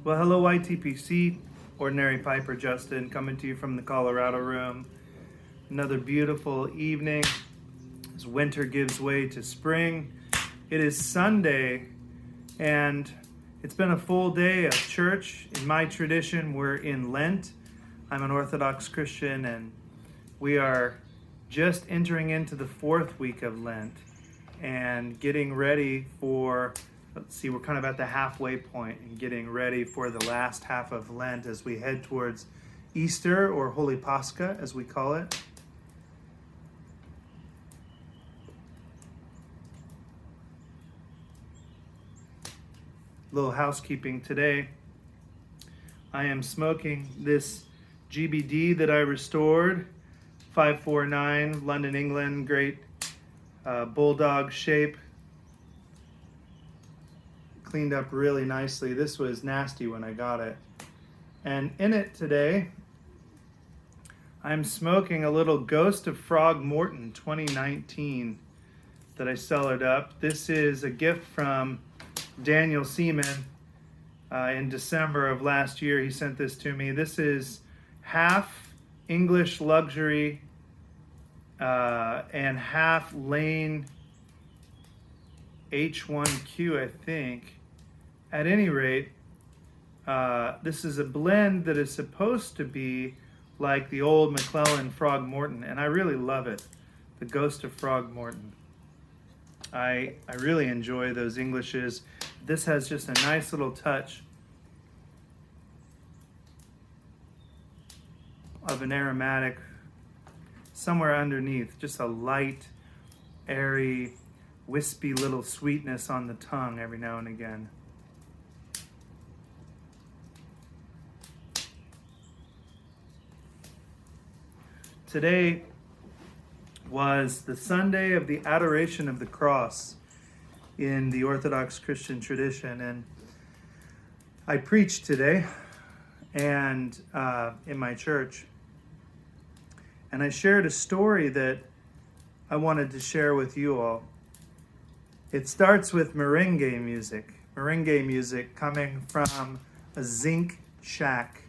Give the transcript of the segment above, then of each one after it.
Well, hello, YTPC. Ordinary Piper Justin coming to you from the Colorado room. Another beautiful evening as winter gives way to spring. It is Sunday, and it's been a full day of church. In my tradition, we're in Lent. I'm an Orthodox Christian, and we are just entering into the fourth week of Lent and getting ready for, we're kind of at the halfway point and getting ready for the last half of Lent as we head towards Easter, or Holy Pascha as we call it. Little housekeeping today. I am smoking this GBD that I restored, 549, London, England, great bulldog shape. Cleaned up really nicely. This was nasty when I got it. And in it today, I'm smoking a little Ghost of Frog Morton 2019 that I cellared up. This is a gift from Daniel Seaman in December of last year. He sent this to me. This is half English luxury and half Lane H1Q, I think. At any rate, this is a blend that is supposed to be like the old McClellan Frog Morton, and I really love it. The Ghost of Frog Morton. I really enjoy those Englishes. This has just a nice little touch of an aromatic somewhere underneath, just a light, airy, wispy little sweetness on the tongue every now and again. Today was the Sunday of the Adoration of the Cross in the Orthodox Christian tradition, and I preached today and in my church, and I shared a story that I wanted to share with you all. It starts with merengue music coming from a zinc shack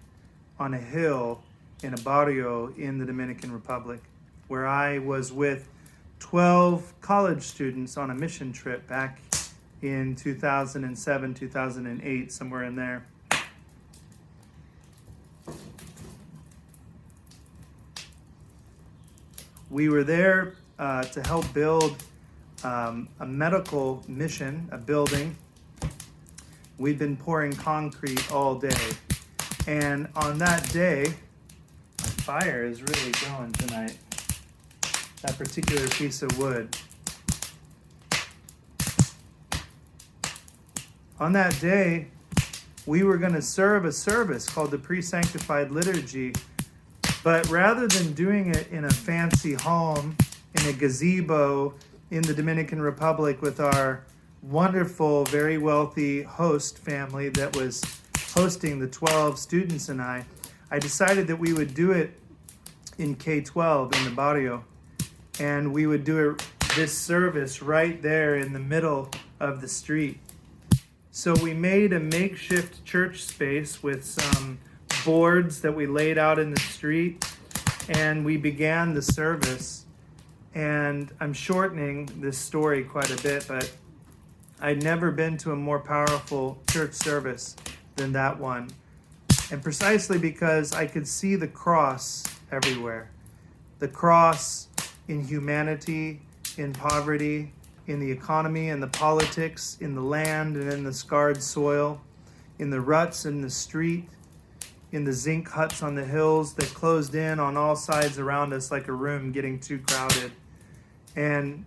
on a hill in a barrio in the Dominican Republic, where I was with 12 college students on a mission trip back in 2007, 2008, somewhere in there. We were there to help build a medical mission, a building. We've been pouring concrete all day. And on that day, fire is really going tonight. That particular piece of wood. On that day, we were going to serve a service called the Pre-Sanctified Liturgy, but rather than doing it in a fancy home, in a gazebo in the Dominican Republic with our wonderful, very wealthy host family that was hosting the 12 students and I decided that we would do it in K-12 in the barrio, and we would do this service right there in the middle of the street. So we made a makeshift church space with some boards that we laid out in the street, and we began the service. And I'm shortening this story quite a bit, but I'd never been to a more powerful church service than that one. And precisely because I could see the cross everywhere. The cross in humanity, in poverty, in the economy, in the politics, in the land and in the scarred soil, in the ruts in the street, in the zinc huts on the hills that closed in on all sides around us like a room getting too crowded. And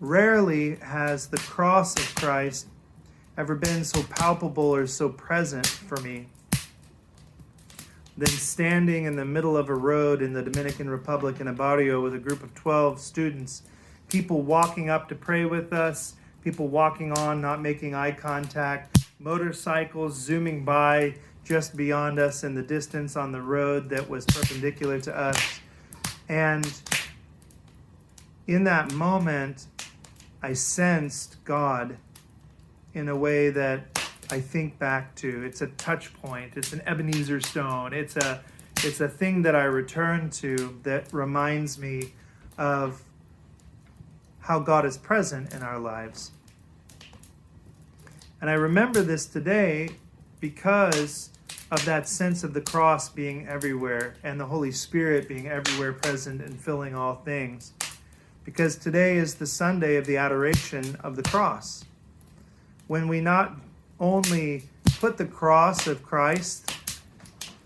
rarely has the cross of Christ ever been so palpable or so present for me than standing in the middle of a road in the Dominican Republic in a barrio with a group of 12 students, people walking up to pray with us, people walking on, not making eye contact, motorcycles zooming by just beyond us in the distance on the road that was perpendicular to us. And in that moment, I sensed God in a way that I think back to. It's a touch point. It's an Ebenezer stone. It's a thing that I return to that reminds me of how God is present in our lives. And I remember this today because of that sense of the cross being everywhere and the Holy Spirit being everywhere present and filling all things. Because today is the Sunday of the adoration of the cross. When we not only put the cross of Christ,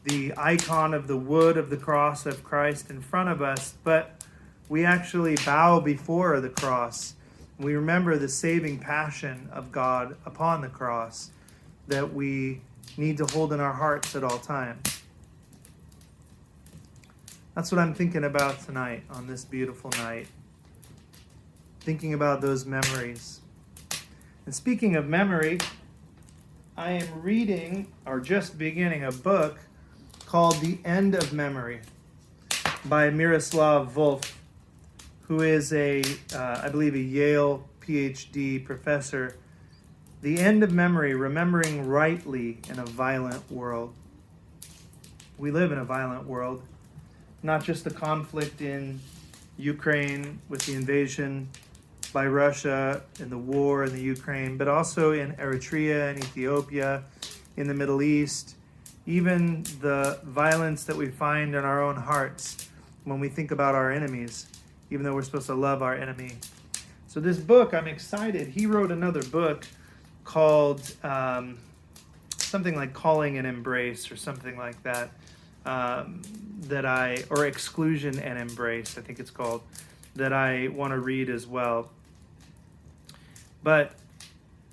the icon of the wood of the cross of Christ in front of us, but we actually bow before the cross. We remember the saving passion of God upon the cross that we need to hold in our hearts at all times. That's what I'm thinking about tonight on this beautiful night. Thinking about those memories. And speaking of memory, I am reading, or just beginning, a book called The End of Memory by Miroslav Volf, who is I believe, a Yale PhD professor. The End of Memory, Remembering Rightly in a Violent World. We live in a violent world. Not just the conflict in Ukraine with the invasion by Russia and the war in the Ukraine, but also in Eritrea and Ethiopia, in the Middle East, even the violence that we find in our own hearts when we think about our enemies, even though we're supposed to love our enemy. So this book, I'm excited. He wrote another book called something like Calling and Embrace or something like that, or Exclusion and Embrace, I think it's called, that I want to read as well. But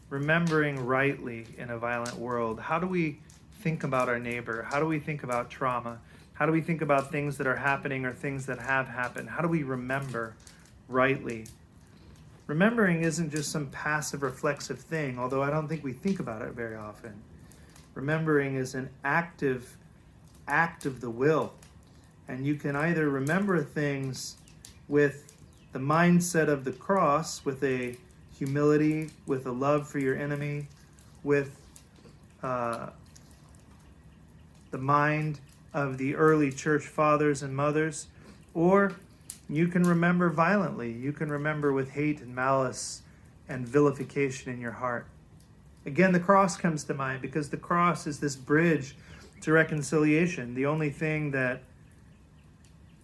remembering rightly in a violent world, how do we think about our neighbor? How do we think about trauma? How do we think about things that are happening or things that have happened? How do we remember rightly? Remembering isn't just some passive reflexive thing, although I don't think we think about it very often. Remembering is an active act of the will. And you can either remember things with the mindset of the cross, with a humility, with a love for your enemy, with the mind of the early church fathers and mothers, or you can remember violently. You can remember with hate and malice and vilification in your heart. Again, the cross comes to mind because the cross is this bridge to reconciliation. The only thing that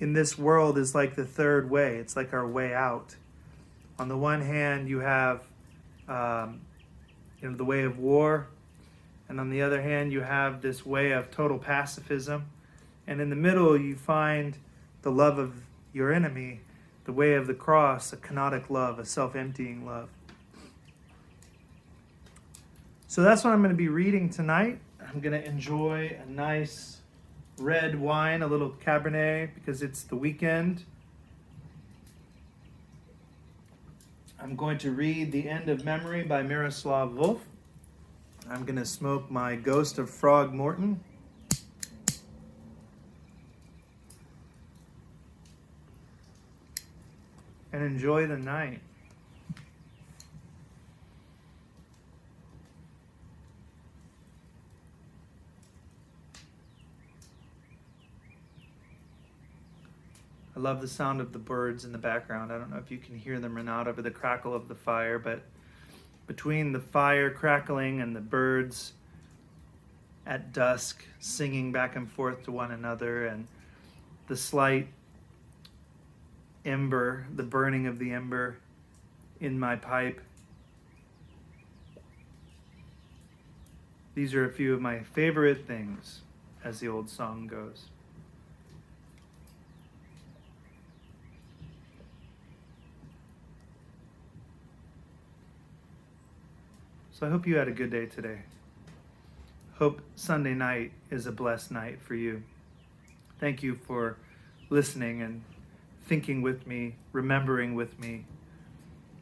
in this world is like the third way. It's like our way out. On the one hand, you have the way of war, and on the other hand, you have this way of total pacifism. And in the middle, you find the love of your enemy, the way of the cross, a kenotic love, a self-emptying love. So that's what I'm going to be reading tonight. I'm going to enjoy a nice red wine, a little Cabernet, because it's the weekend. I'm going to read The End of Memory by Miroslav Volf. I'm going to smoke my Ghost of Frog Morton. And enjoy the night. I love the sound of the birds in the background. I don't know if you can hear them or not over the crackle of the fire, but between the fire crackling and the birds at dusk singing back and forth to one another, and the slight ember, the burning of the ember in my pipe. These are a few of my favorite things, as the old song goes. So I hope you had a good day today. Hope Sunday night is a blessed night for you. Thank you for listening and thinking with me, remembering with me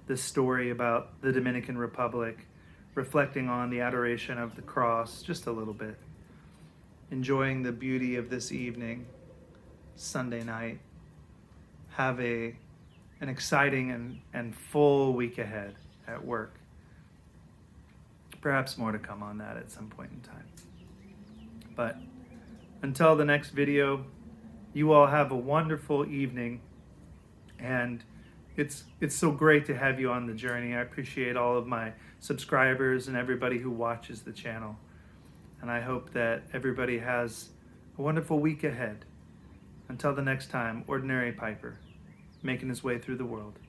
this story about the Dominican Republic, reflecting on the adoration of the cross just a little bit, enjoying the beauty of this evening, Sunday night. Have an exciting and full week ahead at work. Perhaps more to come on that at some point in time. But until the next video, you all have a wonderful evening, and it's so great to have you on the journey. I appreciate all of my subscribers and everybody who watches the channel. And I hope that everybody has a wonderful week ahead. Until the next time, Ordinary Piper, making his way through the world.